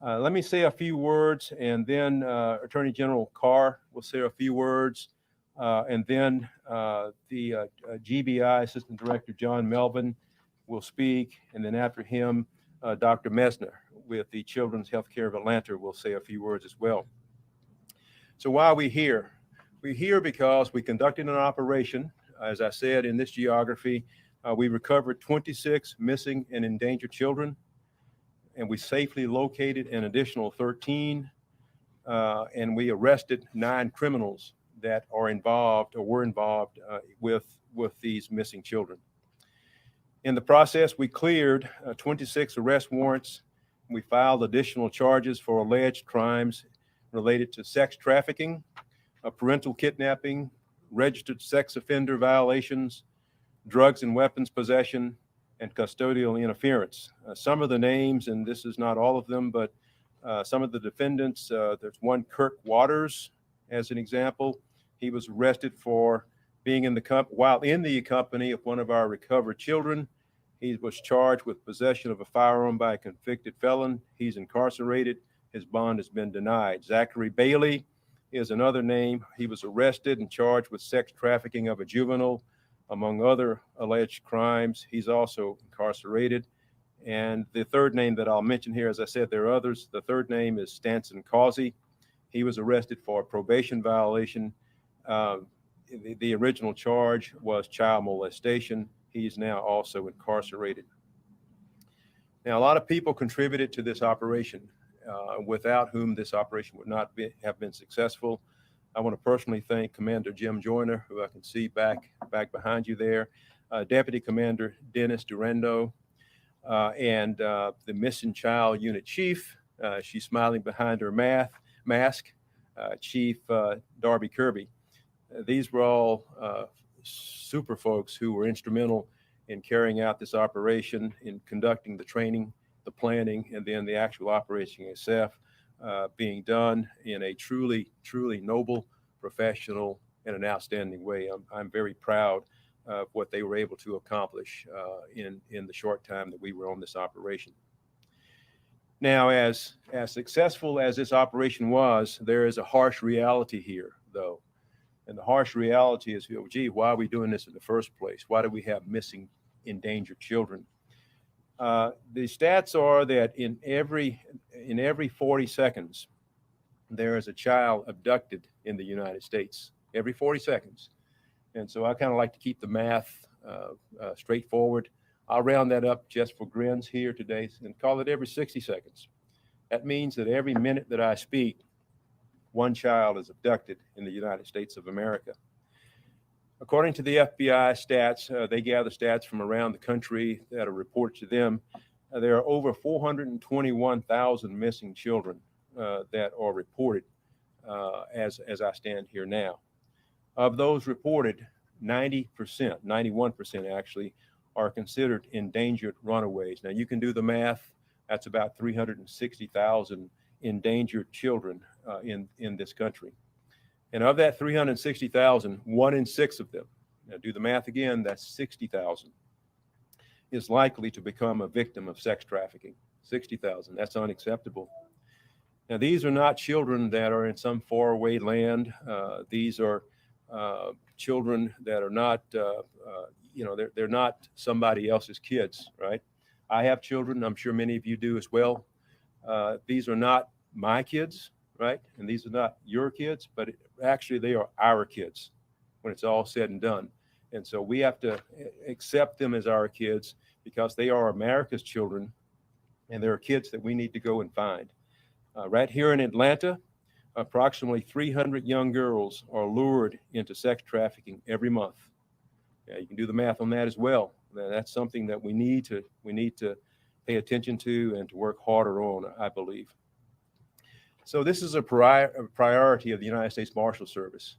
Let me say a few words, and then Attorney General Carr will say a few words, and then the GBI Assistant Director John Melvin will speak, and then after him, Dr. Messner with the Children's Healthcare of Atlanta will say a few words as well. So why are we here? We're here because we conducted an operation. As I said, in this geography, we recovered 26 missing and endangered children, and we safely located an additional 13, and we arrested 9 criminals that are involved or were involved with these missing children. In the process, we cleared 26 arrest warrants. We filed additional charges for alleged crimes related to sex trafficking, parental kidnapping, registered sex offender violations, drugs and weapons possession, and custodial interference. Some of the names, and this is not all of them, but some of the defendants, there's one Kirk Waters, as an example. He was arrested for being while in the company of one of our recovered children. He was charged with possession of a firearm by a convicted felon. He's incarcerated. His bond has been denied. Zachary Bailey is another name. He was arrested and charged with sex trafficking of a juvenile, among other alleged crimes. He's also incarcerated. And the third name that I'll mention here, as I said, there are others. The third name is Stanson Causey. He was arrested for a probation violation. The original charge was child molestation. He's now also incarcerated. Now, a lot of people contributed to this operation, without whom this operation would not have been successful. I want to personally thank Commander Jim Joyner, who I can see back behind you there, Deputy Commander Dennis Durando, and the Missing Child Unit Chief. She's smiling behind her mask, Chief Darby Kirby. These were all super folks who were instrumental in carrying out this operation, in conducting the training, the planning, and then the actual operation itself being done in a truly noble, professional, and an outstanding way. I'm very proud of what they were able to accomplish in the short time that we were on this operation. Now, as successful as this operation was, there is a harsh reality here, though. And the harsh reality is, gee, why are we doing this in the first place? Why do we have missing, endangered children? The stats are that in every 40 seconds, there is a child abducted in the United States, every 40 seconds. And so I kind of like to keep the math straightforward. I'll round that up just for grins here today and call it every 60 seconds. That means that every minute that I speak, one child is abducted in the United States of America. According to the FBI stats, they gather stats from around the country that are reported to them. There are over 421,000 missing children that are reported as I stand here now. Of those reported, 90%, 91% actually, are considered endangered runaways. Now you can do the math. That's about 360,000 endangered children in this country. And of that 360,000, 1 in 6 of them, now do the math again, that's 60,000, is likely to become a victim of sex trafficking. 60,000, that's unacceptable. Now, these are not children that are in some faraway land. These are children that are not, they're not somebody else's kids, right? I have children, I'm sure many of you do as well. These are not my kids, right? And these are not your kids, but actually they are our kids when it's all said and done. And so we have to accept them as our kids because they are America's children, and they're kids that we need to go and find. Right here in Atlanta, approximately 300 young girls are lured into sex trafficking every month. Yeah, you can do the math on that as well. That's something that we need to pay attention to and to work harder on, I believe. So this is a priority of the United States Marshal Service.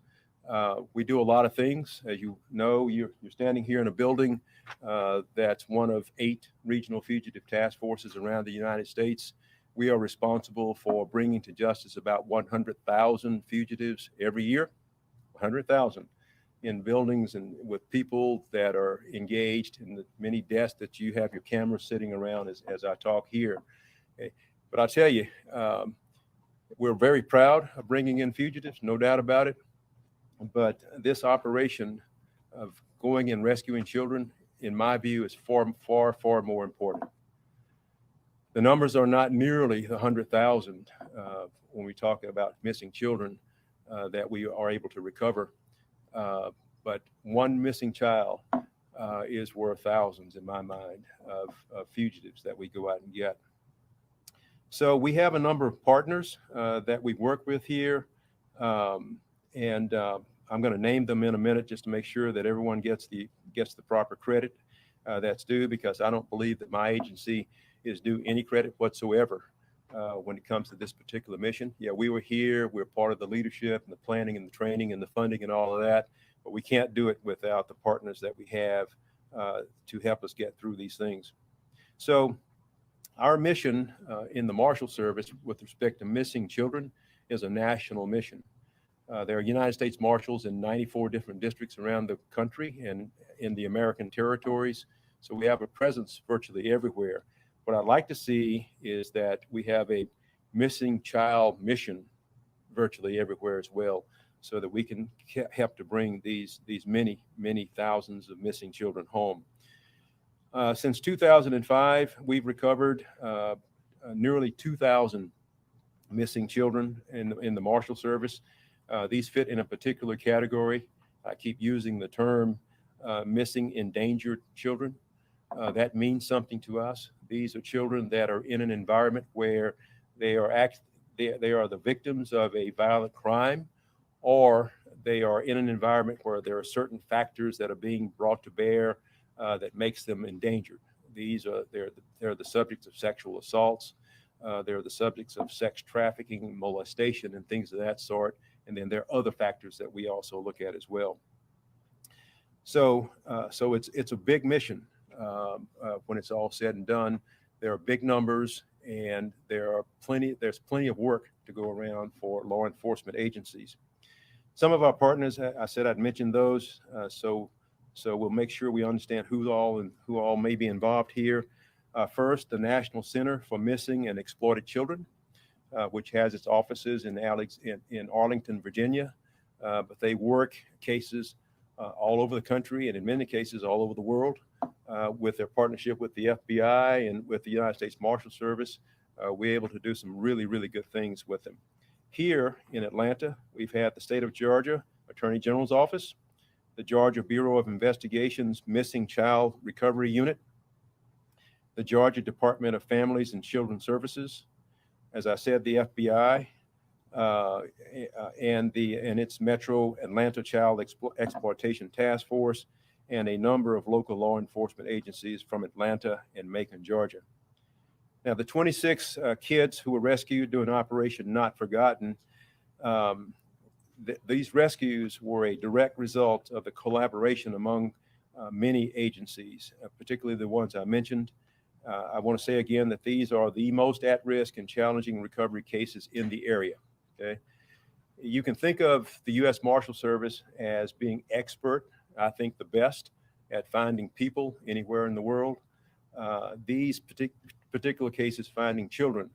We do a lot of things. As you know, you're standing here in a building that's one of 8 regional fugitive task forces around the United States. We are responsible for bringing to justice about 100,000 fugitives every year, 100,000 in buildings and with people that are engaged in the many desks that you have your cameras sitting around as I talk here. But I tell you, we're very proud of bringing in fugitives, no doubt about it. But this operation of going and rescuing children, in my view, is far, far, far more important. The numbers are not nearly 100,000 when we talk about missing children that we are able to recover. But one missing child is worth thousands, in my mind, of fugitives that we go out and get. So we have a number of partners that we work with here, and I'm going to name them in a minute just to make sure that everyone gets the proper credit that's due, because I don't believe that my agency is due any credit whatsoever when it comes to this particular mission. Yeah, we were here, we're part of the leadership and the planning and the training and the funding and all of that, but we can't do it without the partners that we have to help us get through these things. So our mission in the Marshal Service with respect to missing children is a national mission. There are United States Marshals in 94 different districts around the country and in the American territories. So we have a presence virtually everywhere. What I'd like to see is that we have a missing child mission virtually everywhere as well, so that we can help to bring these many, many thousands of missing children home. Since 2005, we've recovered nearly 2,000 missing children in the Marshal Service. These fit in a particular category. I keep using the term missing endangered children. That means something to us. These are children that are in an environment where they are the victims of a violent crime, or they are in an environment where there are certain factors that are being brought to bear that makes them endangered. They're the subjects of sexual assaults. They're the subjects of sex trafficking, molestation, and things of that sort. And then there are other factors that we also look at as well. So it's a big mission. When it's all said and done, there are big numbers, and there's plenty of work to go around for law enforcement agencies. Some of our partners, I said I'd mention those, so we'll make sure we understand who all may be involved here. First, the National Center for Missing and Exploited Children, which has its offices in Arlington, Virginia, but they work cases all over the country, and in many cases all over the world. With their partnership with the FBI and with the United States Marshal Service, we're able to do some really, really good things with them. Here in Atlanta, we've had the state of Georgia Attorney General's Office, the Georgia Bureau of Investigation's Missing Child Recovery Unit, the Georgia Department of Families and Children Services, as I said, the FBI, and its Metro Atlanta Child Exploitation Task Force, and a number of local law enforcement agencies from Atlanta and Macon, Georgia. Now, the 26 kids who were rescued during Operation Not Forgotten, these rescues were a direct result of the collaboration among many agencies, particularly the ones I mentioned. I want to say again that these are the most at-risk and challenging recovery cases in the area. Okay, you can think of the U.S. Marshal Service as being expert, I think the best, at finding people anywhere in the world. These particular cases, finding children,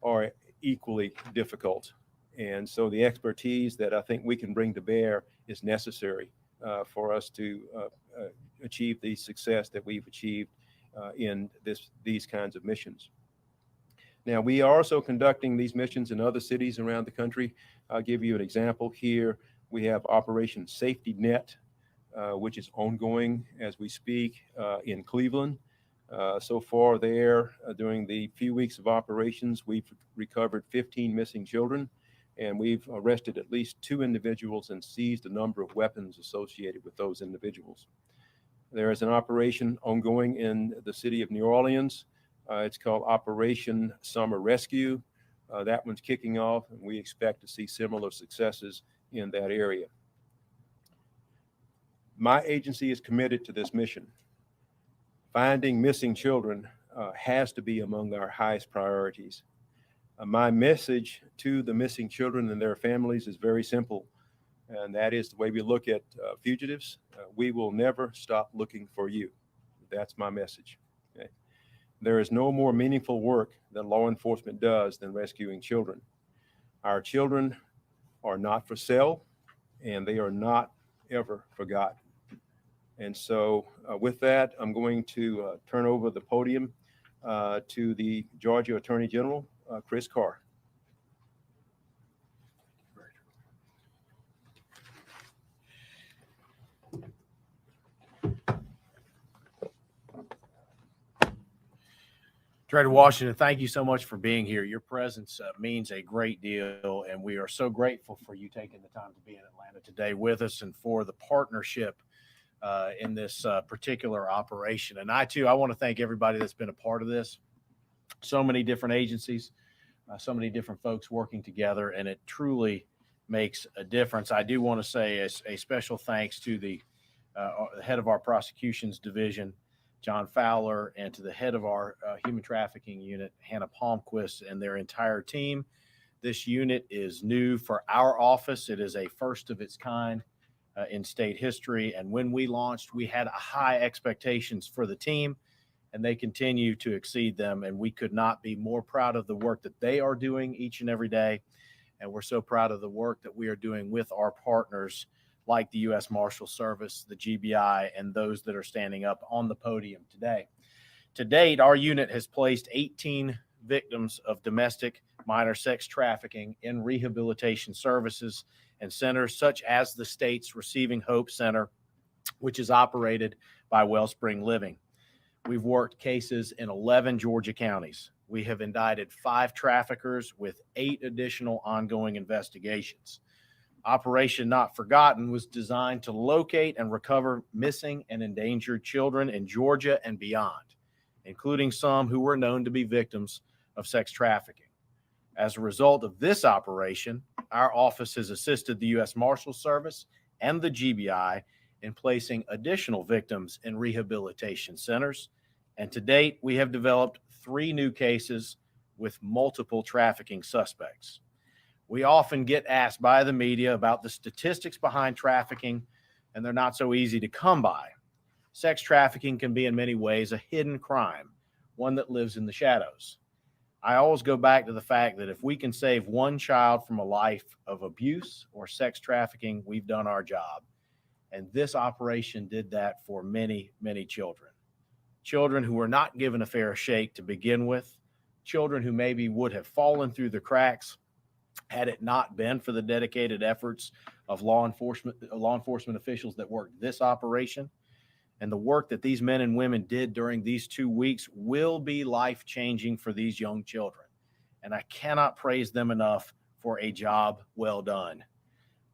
are equally difficult. And so the expertise that I think we can bring to bear is necessary for us to achieve the success that we've achieved in these kinds of missions. Now, we are also conducting these missions in other cities around the country. I'll give you an example here. We have Operation Safety Net, which is ongoing as we speak in Cleveland. So far there, during the few weeks of operations, we've recovered 15 missing children, and we've arrested at least 2 individuals and seized a number of weapons associated with those individuals. There is an operation ongoing in the city of New Orleans. It's called Operation Summer Rescue. That one's kicking off, and we expect to see similar successes in that area. My agency is committed to this mission. Finding missing children has to be among our highest priorities. My message to the missing children and their families is very simple, and that is the way we look at fugitives. We will never stop looking for you. That's my message. Okay? There is no more meaningful work that law enforcement does than rescuing children. Our children are not for sale, and they are not ever forgotten. And so with that, I'm going to turn over the podium to the Georgia Attorney General, Chris Carr. Director Washington, thank you so much for being here. Your presence means a great deal, and we are so grateful for you taking the time to be in Atlanta today with us and for the partnership in this particular operation. And I want to thank everybody that's been a part of this. So many different agencies, so many different folks working together, and it truly makes a difference. I do want to say a special thanks to the head of our prosecutions division, John Fowler, and to the head of our human trafficking unit, Hannah Palmquist, and their entire team. This unit is new for our office. It is a first of its kind in state history. And when we launched, we had high expectations for the team, and they continue to exceed them. And we could not be more proud of the work that they are doing each and every day. And we're so proud of the work that we are doing with our partners like the U.S. Marshal Service, the GBI, and those that are standing up on the podium today. To date, our unit has placed 18 victims of domestic minor sex trafficking in rehabilitation services and centers such as the state's Receiving Hope Center, which is operated by Wellspring Living. We've worked cases in 11 Georgia counties. We have indicted 5 traffickers with 8 additional ongoing investigations. Operation Not Forgotten was designed to locate and recover missing and endangered children in Georgia and beyond, including some who were known to be victims of sex trafficking. As a result of this operation, our office has assisted the U.S. Marshal Service and the GBI in placing additional victims in rehabilitation centers. And to date, we have developed 3 new cases with multiple trafficking suspects. We often get asked by the media about the statistics behind trafficking, and they're not so easy to come by. Sex trafficking can be in many ways a hidden crime, one that lives in the shadows. I always go back to the fact that if we can save one child from a life of abuse or sex trafficking, we've done our job. And this operation did that for many, many children. Children who were not given a fair shake to begin with, children who maybe would have fallen through the cracks had it not been for the dedicated efforts of law enforcement officials that worked this operation. And the work that these men and women did during these 2 weeks will be life-changing for these young children. And I cannot praise them enough for a job well done.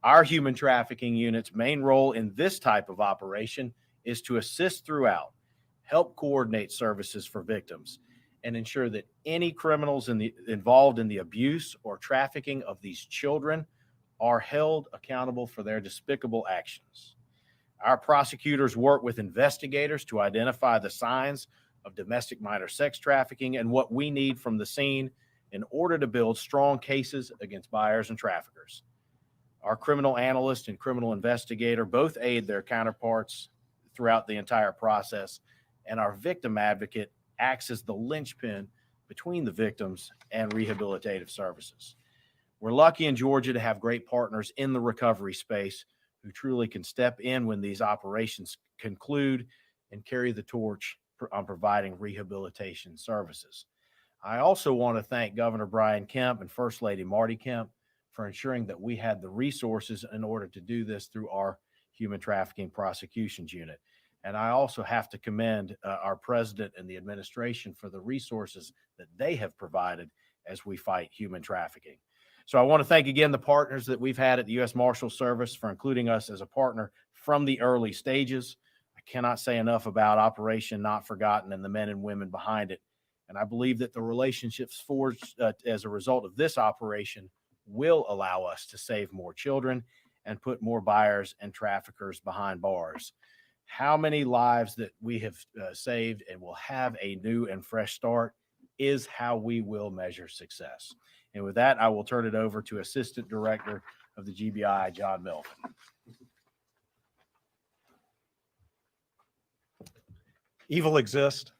Our human trafficking unit's main role in this type of operation is to assist throughout, help coordinate services for victims, and ensure that any criminals involved in the abuse or trafficking of these children are held accountable for their despicable actions. Our prosecutors work with investigators to identify the signs of domestic minor sex trafficking and what we need from the scene in order to build strong cases against buyers and traffickers. Our criminal analyst and criminal investigator both aid their counterparts throughout the entire process, and our victim advocate acts as the linchpin between the victims and rehabilitative services. We're lucky in Georgia to have great partners in the recovery space who truly can step in when these operations conclude and carry the torch on providing rehabilitation services. I also want to thank Governor Brian Kemp and First Lady Marty Kemp for ensuring that we had the resources in order to do this through our Human Trafficking Prosecutions Unit. And I also have to commend our president and the administration for the resources that they have provided as we fight human trafficking. So I want to thank again the partners that we've had at the U.S. Marshal Service for including us as a partner from the early stages. I cannot say enough about Operation Not Forgotten and the men and women behind it. And I believe that the relationships forged as a result of this operation will allow us to save more children and put more buyers and traffickers behind bars. How many lives that we have saved and will have a new and fresh start is how we will measure success. And with that, I will turn it over to Assistant Director of the GBI, John Melvin. Evil exists,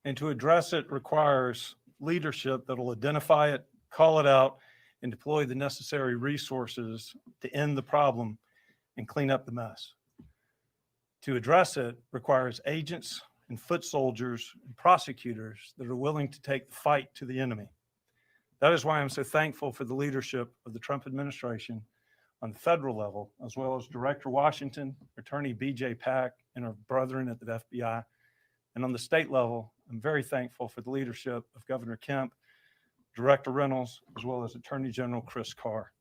And to address it requires leadership that will identify it, call it out, and deploy the necessary resources to end the problem and clean up the mess. To address it requires agents and foot soldiers and prosecutors that are willing to take the fight to the enemy. That is why I'm so thankful for the leadership of the Trump administration on the federal level, as well as Director Washington, Attorney B.J. Pack, and our brethren at the FBI. And on the state level, I'm very thankful for the leadership of Governor Kemp, Director Reynolds, as well as Attorney General Chris Carr.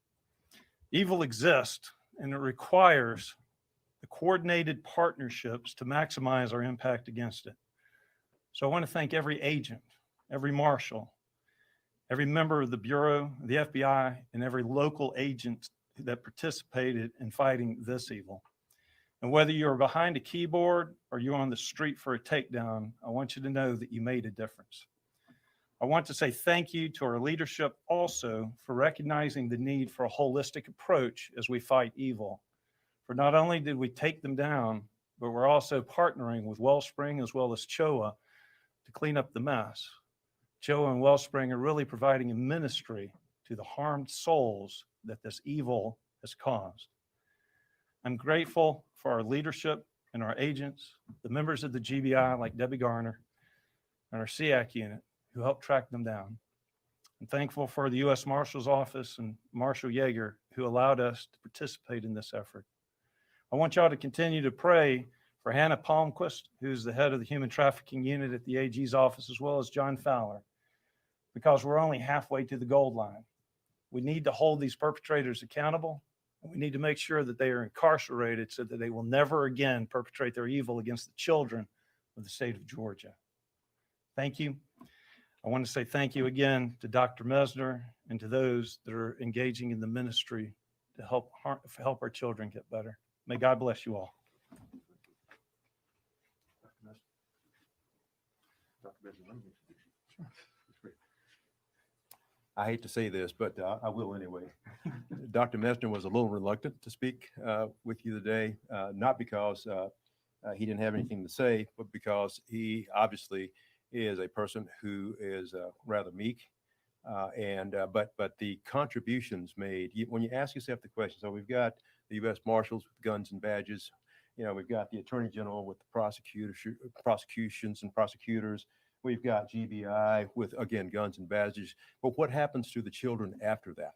Evil exists, and it requires the coordinated partnerships to maximize our impact against it. So I want to thank every agent, every marshal, every member of the Bureau, the FBI, and every local agent that participated in fighting this evil. And whether you're behind a keyboard or you're on the street for a takedown, I want you to know that you made a difference. I want to say thank you to our leadership also for recognizing the need for a holistic approach as we fight evil. For not only did we take them down, but we're also partnering with Wellspring as well as CHOA to clean up the mess. CHOA and Wellspring are really providing a ministry to the harmed souls that this evil has caused. I'm grateful for our leadership and our agents, the members of the GBI like Debbie Garner, and our SEAC unit who helped track them down. I'm thankful for the U.S. Marshal's Office and Marshal Yeager who allowed us to participate in this effort. I want y'all to continue to pray for Hannah Palmquist, who's the head of the Human Trafficking Unit at the AG's office, as well as John Fowler, because we're only halfway to the gold line. We need to hold these perpetrators accountable, and we need to make sure that they are incarcerated so that they will never again perpetrate their evil against the children of the state of Georgia. Thank you. I want to say thank you again to Dr. Mesner and to those that are engaging in the ministry to help our children get better. May God bless you all. I hate to say this, but I will anyway. Dr. Messner was a little reluctant to speak with you today, not because he didn't have anything to say, but because he obviously is a person who is rather meek. But the contributions made, when you ask yourself the question, so we've got the U.S. Marshals with guns and badges, we've got the Attorney General with the prosecutions and prosecutors. We've got GBI with, again, guns and badges. But what happens to the children after that?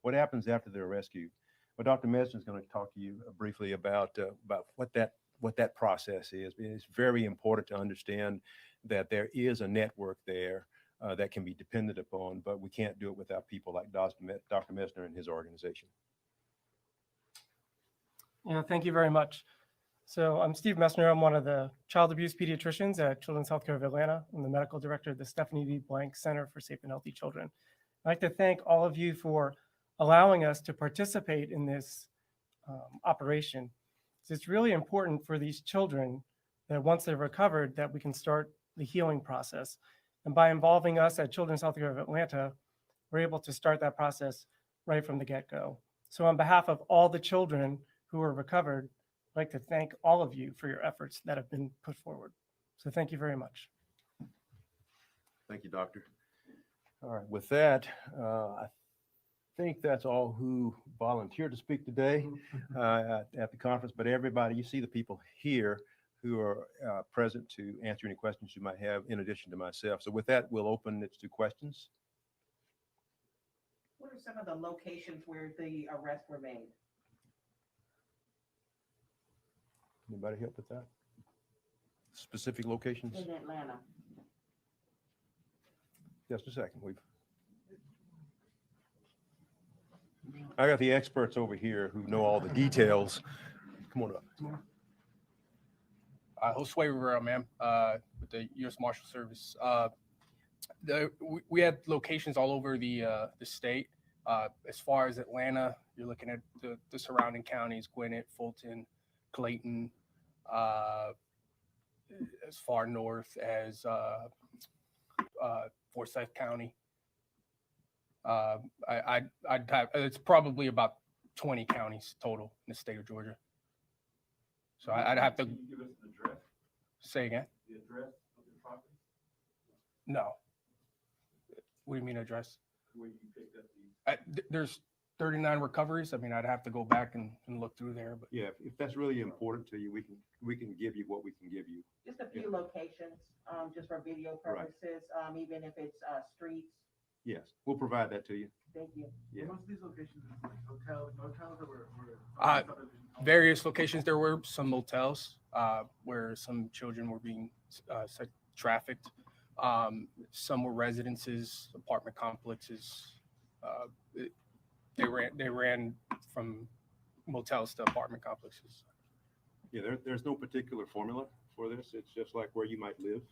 What happens after they're rescued? Well, Dr. Mesner is going to talk to you briefly about what that process is. It's very important to understand that there is a network there that can be depended upon, but we can't do it without people like Dr. Mesner and his organization. Thank you very much. So I'm Steve Messner. I'm one of the child abuse pediatricians at Children's Healthcare of Atlanta. I'm the medical director of the Stephanie V. Blank Center for Safe and Healthy Children. I'd like to thank all of you for allowing us to participate in this operation. It's really important for these children that once they're recovered, that we can start the healing process. And by involving us at Children's Healthcare of Atlanta, we're able to start that process right from the get-go. So on behalf of all the children who are recovered, I'd like to thank all of you for your efforts that have been put forward. So thank you very much. Thank you, Doctor. All right, with that, I think that's all who volunteered to speak today at the conference, but everybody, you see the people here who are present to answer any questions you might have in addition to myself. So with that, we'll open it to questions. What are some of the locations where the arrests were made? Anybody help with that? Specific locations? In Atlanta. Just a second. I got the experts over here who know all the details. Come on up. Josue Rivera, ma'am, with the U.S. Marshal Service. We had locations all over the state. As far as Atlanta, you're looking at the surrounding counties: Gwinnett, Fulton, Clayton, as far north as Forsyth County. It's probably about 20 counties total in the state of Georgia. So I'd have to give us an address. Say again. The address of the property. No. What do you mean address? There's 39 recoveries. I mean, I'd have to go back and look through there, but Yeah, if that's really important to you, we can give you what we can give you. Just a few locations, just for video Right. purposes, even if it's, streets. Yes, we'll provide that to you. Thank you. Yeah. Most of these locations is like hotels, motels, or were subdivision homes? various locations. There were some motels where some children were being trafficked. Some were residences, apartment complexes. They ran from motels to apartment complexes. Yeah, there's no particular formula for this. It's just like where you might live.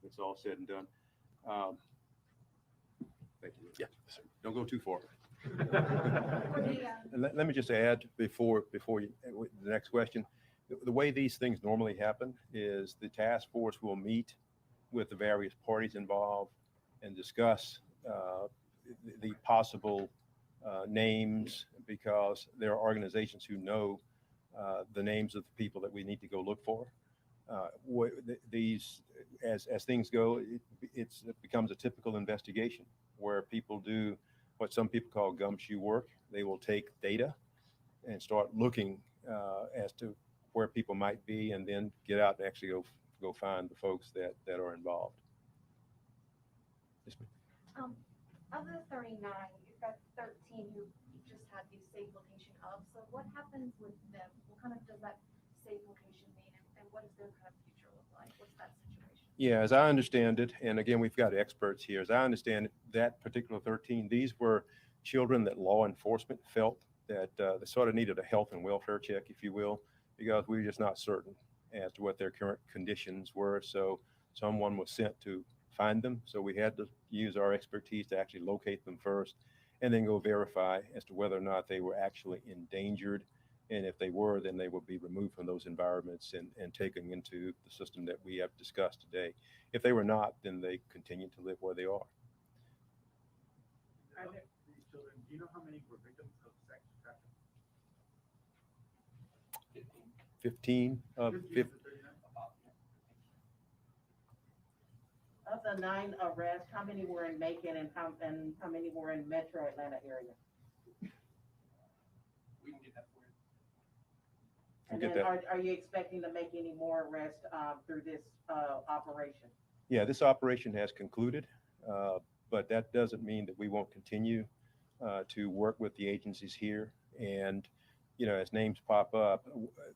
It's all said and done. Thank you. Yeah. Don't go too far. And let me just add before you, the next question, the way these things normally happen is the task force will meet with the various parties involved and discuss the possible names, because there are organizations who know the names of the people that we need to go look for. These, as things go, it becomes a typical investigation where people do what some people call gumshoe work. They will take data and start looking as to where people might be, and then get out and actually go find the folks that are involved. Yes, ma'am. Of the 39, you've got 13 who just had the safe location of. So what happens with them? What kind of does that safe location mean, and what does their kind of future look like? What's that situation? Yeah, as I understand it, and again, we've got experts here, as I understand it, that particular 13, these were children that law enforcement felt that they sort of needed a health and welfare check, if you will, because we were just not certain as to what their current conditions were. So someone was sent to find them. So we had to use our expertise to actually locate them first, and then go verify as to whether or not they were actually endangered. And if they were, then they would be removed from those environments and taken into the system that we have discussed today. If they were not, then they continue to live where they are. These children, do you know how many were victims of sex trafficking? 15 of 15 50. to 39? Of the 9 arrests, how many were in Macon, and how many were in Metro Atlanta area? We can get that for you. And Get then that. are you expecting to make any more arrests, through this, operation? Yeah, this operation has concluded, but that doesn't mean that we won't continue to work with the agencies here. And, you know, as names pop up,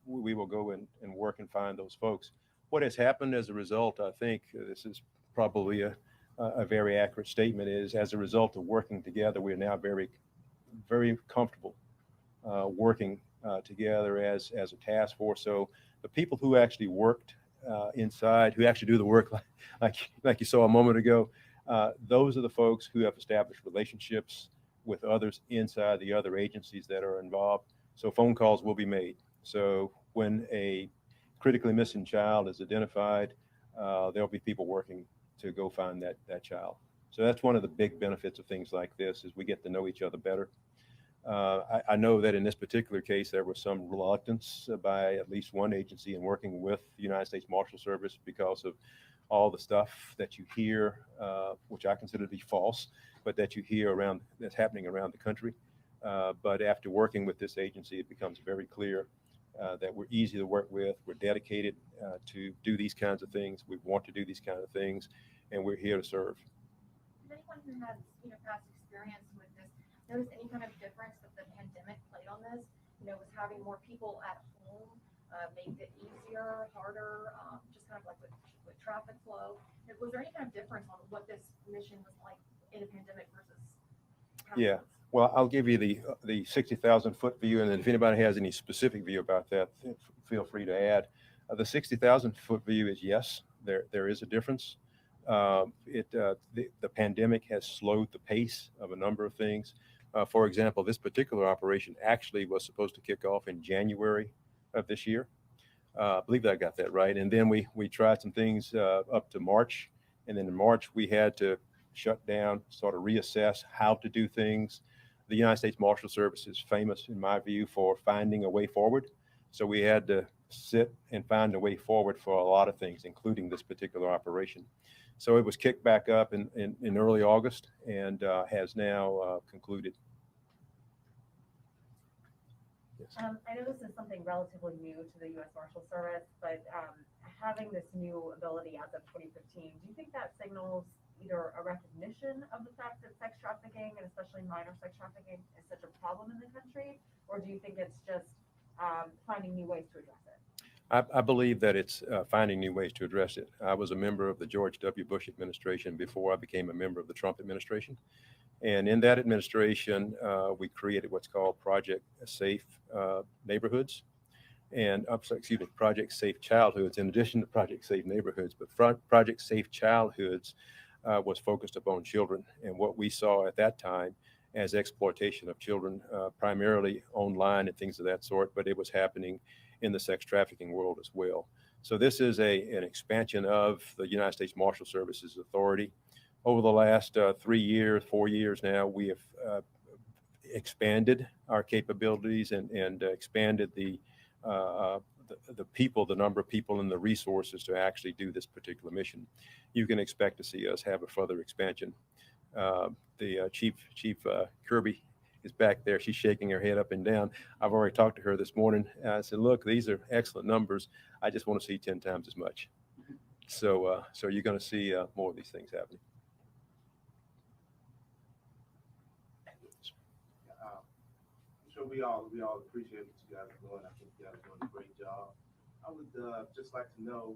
we will go and work and find those folks. What has happened as a result, I think this is probably a very accurate statement, is as a result of working together, we're now very, very comfortable working together as a task force. So the people who actually worked inside, who actually do the work like you saw a moment ago, those are the folks who have established relationships with others inside the other agencies that are involved. So phone calls will be made. So when a critically missing child is identified, there'll be people working to go find that child. So that's one of the big benefits of things like this, is we get to know each other better. I know that in this particular case, there was some reluctance by at least one agency in working with the United States Marshal Service because of all the stuff that you hear, which I consider to be false, but that you hear around, that's happening around the country. But after working with this agency, it becomes very clear that we're easy to work with. We're dedicated to do these kinds of things. We want to do these kinds of things, and we're here to serve. Does anyone who has past experience with this notice any kind of difference that the pandemic played on this? Was having more people at home make it easier, harder, just kind of like with traffic flow? Was there any kind of difference on what this mission was like in a pandemic versus? Yeah. Well, I'll give you the 60,000 foot view, and then if anybody has any specific view about that, feel free to add. The 60,000 foot view is yes, there is a difference. The pandemic has slowed the pace of a number of things. For example, this particular operation actually was supposed to kick off in January of this year. I believe that I got that right. And then we tried some things up to March, and then in March we had to shut down, sort of reassess how to do things. The United States Marshal Service is famous, in my view, for finding a way forward. So we had to sit and find a way forward for a lot of things, including this particular operation. So it was kicked back up in early August and has now concluded. Yes. I know this is something relatively new to the U.S. Marshal Service, but having this new ability as of 2015, do you think that signals either a recognition of the fact that sex trafficking, and especially minor sex trafficking, is such a problem in the country, or do you think it's just finding new ways to address it? I believe that it's finding new ways to address it. I was a member of the George W. Bush administration before I became a member of the Trump administration. And in that administration, we created what's called Project Safe Neighborhoods and, Project Safe Childhoods, in addition to Project Safe Neighborhoods. But Project Safe Childhoods was focused upon children and what we saw at that time as exploitation of children, primarily online and things of that sort, but it was happening in the sex trafficking world as well. So this is an expansion of the United States Marshal Service's authority. Over the last 3 years, 4 years now, we have expanded our capabilities and expanded the people, the number of people and the resources to actually do this particular mission. You can expect to see us have a further expansion. The Chief Kirby is back there. She's shaking her head up and down. I've already talked to her this morning. I said, look, these are excellent numbers. I just want to see 10 times as much. So you're going to see more of these things happening. I'm sure we all appreciate what you guys are doing. I think you guys are doing a great job. I would just like to know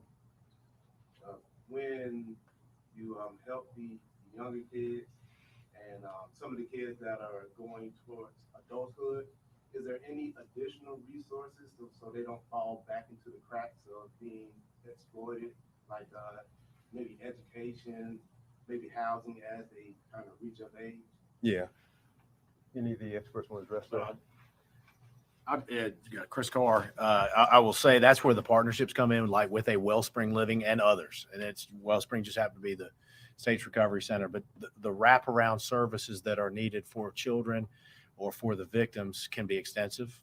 when you help the younger kids and some of the kids that are going towards adulthood, is there any additional resources so they don't fall back into the cracks of being exploited, like maybe education, maybe housing as they kind of reach of age? Yeah. Any of the experts want to address that? Chris Carr, I will say that's where the partnerships come in, like with a Wellspring Living and others. And it's Wellspring just happened to be the State's Recovery Center, but the wraparound services that are needed for children or for the victims can be extensive.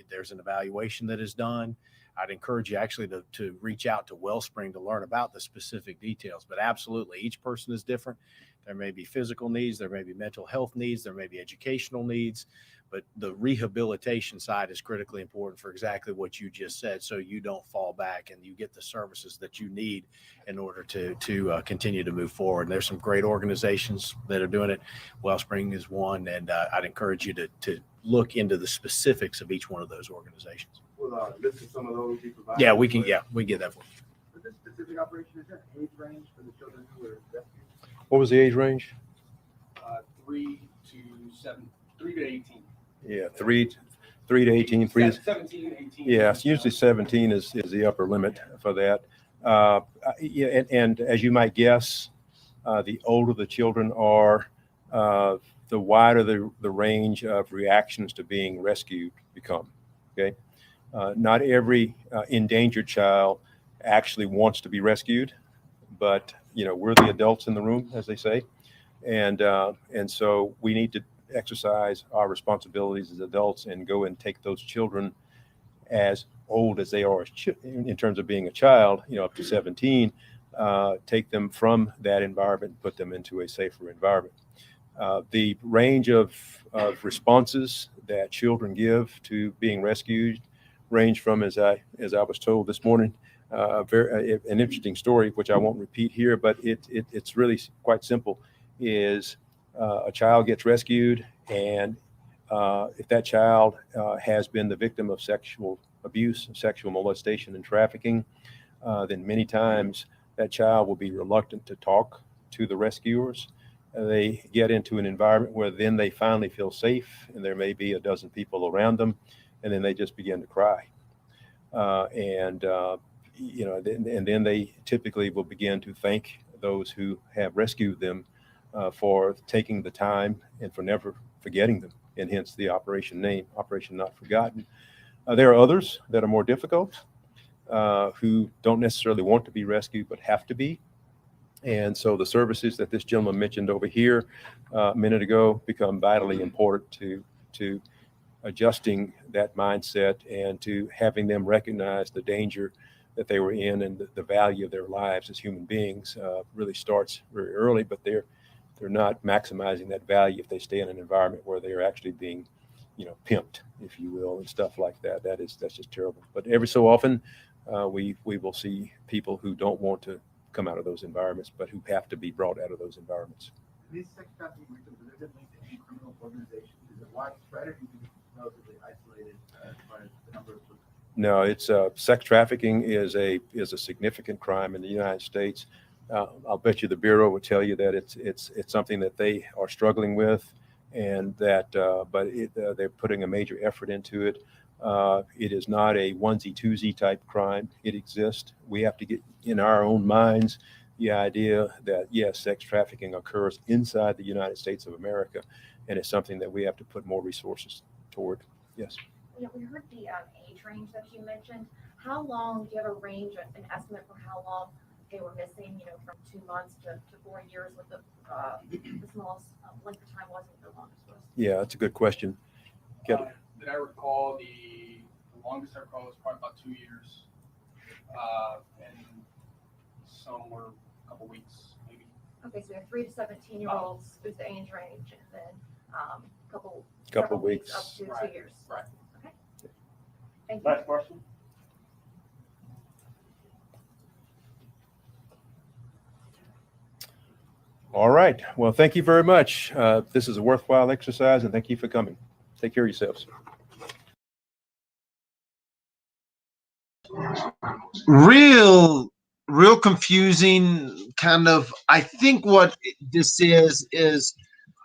There's an evaluation that is done. I'd encourage you actually to reach out to Wellspring to learn about the specific details, but absolutely each person is different. There may be physical needs, there may be mental health needs, there may be educational needs, but the rehabilitation side is critically important for exactly what you just said, so you don't fall back and you get the services that you need in order to continue to move forward. And there's some great organizations that are doing it. Wellspring is one, and I'd encourage you to look into the specifics of each one of those organizations. Well, list some of those you provide. Yeah, we can get that for you. For this specific operation, is there an age range for the children who were rescued? What was the age range? 3 to 18. Yeah, 3 to 18. 17, 18. Yeah, it's usually 17 is the upper limit for that. Yeah, and as you might guess, the older the children are, the wider the range of reactions to being rescued become. Okay, not every endangered child actually wants to be rescued, but we're the adults in the room, as they say, and so we need to exercise our responsibilities as adults and go and take those children as old as they are in terms of being a child, up to 17, take them from that environment and put them into a safer environment. The range of responses that children give to being rescued range from, as I was told this morning, an interesting story, which I won't repeat here, but it's really quite simple, is a child gets rescued, and if that child has been the victim of sexual abuse, sexual molestation, and trafficking, then many times that child will be reluctant to talk to the rescuers. They get into an environment where then they finally feel safe, and there may be a dozen people around them, and then they just begin to cry. And then they typically will begin to thank those who have rescued them for taking the time and for never forgetting them, and hence the operation name, Operation Not Forgotten. There are others that are more difficult, who don't necessarily want to be rescued but have to be. And so the services that this gentleman mentioned over here a minute ago become vitally important to adjusting that mindset and to having them recognize the danger that they were in, and the value of their lives as human beings really starts very early, but they're not maximizing that value if they stay in an environment where they are actually being, pimped, if you will, and stuff like that. That's just terrible. But every so often, we will see people who don't want to come out of those environments, but who have to be brought out of those environments. These sex trafficking victims, are they linked to any criminal organization? Is it widespread, or do you think it's relatively isolated as far as the number of? No, it's sex trafficking is a significant crime in the United States. I'll bet you the Bureau would tell you that it's something that they are struggling with, and that they're putting a major effort into it. It is not a onesie twosie type crime. It exists. We have to get in our own minds the idea that yes, sex trafficking occurs inside the United States of America, and it's something that we have to put more resources toward. Yes. Yeah, we heard the age range that you mentioned. How long, do you have a range, an estimate for how long they were missing, from 2 months to 4 years, what the smallest length of time was, what the longest was? Yeah, that's a good question. Did I recall the longest I recall was probably about 2 years, and some were a couple weeks, maybe. Okay, so we have 3 to 17-year-olds is the age range, and then Couple several weeks. up to Right. 2 years. Right. Okay. Thank you. Last question. All right. Well, thank you very much. This is a worthwhile exercise, and thank you for coming. Take care of yourselves. Real confusing kind of. I think what this is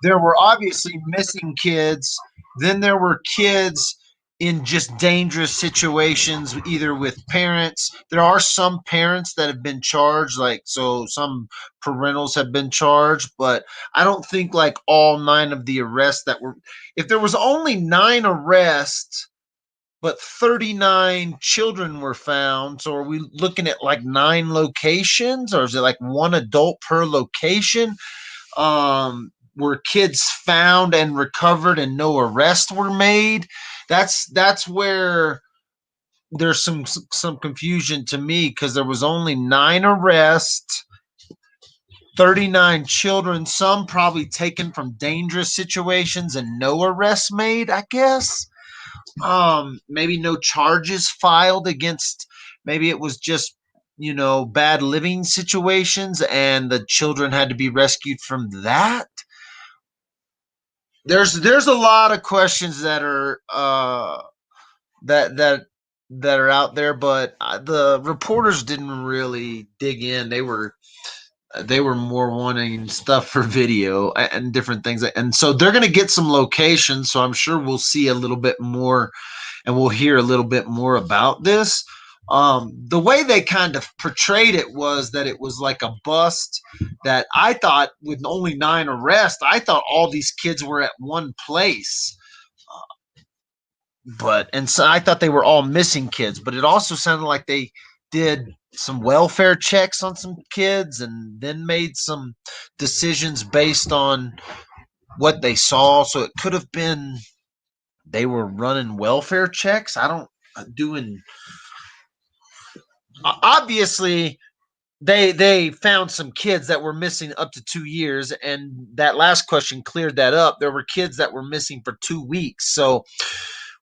there were obviously missing kids, then there were kids in just dangerous situations, either with parents. There are some parents that have been charged, like, so some parentals have been charged, but I don't think like all 9 of the arrests that were, if there was only 9 arrests but 39 children were found. So are we looking at like 9 locations, or is it like 1 adult per location? Were kids found and recovered and no arrests were made? That's where there's some confusion to me, because there was only 9 arrests, 39 children, some probably taken from dangerous situations, and no arrests made, I guess. Maybe no charges filed against, maybe it was just, bad living situations and the children had to be rescued from that. There's a lot of questions that are that are out there, but the reporters didn't really dig in. They were more wanting stuff for video and different things, and so they're going to get some locations, so I'm sure we'll see a little bit more and we'll hear a little bit more about this. The way they kind of portrayed it was that it was like a bust, that I thought with only 9 arrests, I thought all these kids were at one place. And so I thought they were all missing kids, but it also sounded like they did some welfare checks on some kids and then made some decisions based on what they saw. So it could have been they were running welfare checks. Obviously they found some kids that were missing up to 2 years, and that last question cleared that up. There were kids that were missing for 2 weeks. So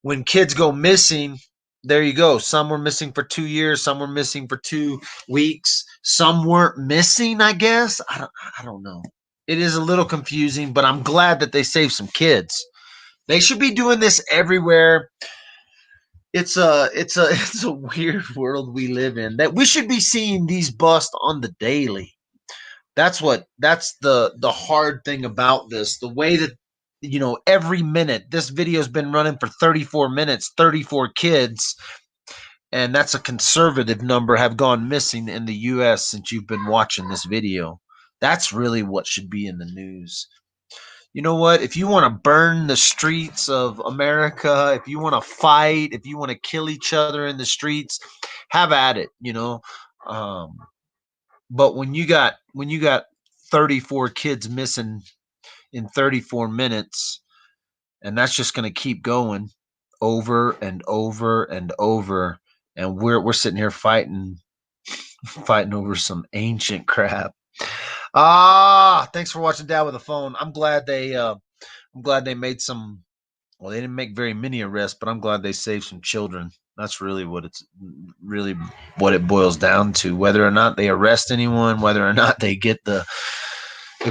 when kids go missing, there you go. Some were missing for 2 years, some were missing for 2 weeks, some weren't missing, I guess. I don't know. It is a little confusing, but I'm glad that they saved some kids. They should be doing this everywhere. It's a weird world we live in, that we should be seeing these busts on the daily. That's the hard thing about this. The way that, every minute, this video's been running for 34 minutes, 34 kids, and that's a conservative number, have gone missing in the US since you've been watching this video. That's really what should be in the news. You know what? If you want to burn the streets of America, if you want to fight, if you want to kill each other in the streets, have at it, But when you got 34 kids missing in 34 minutes, and that's just going to keep going over and over and over, and we're sitting here fighting fighting over some ancient crap. Thanks for watching Dad with a Phone. I'm glad they made some. Well, they didn't make very many arrests, but I'm glad they saved some children. That's really what it boils down to. Whether or not they arrest anyone, whether or not they get the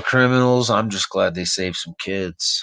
criminals, I'm just glad they saved some kids.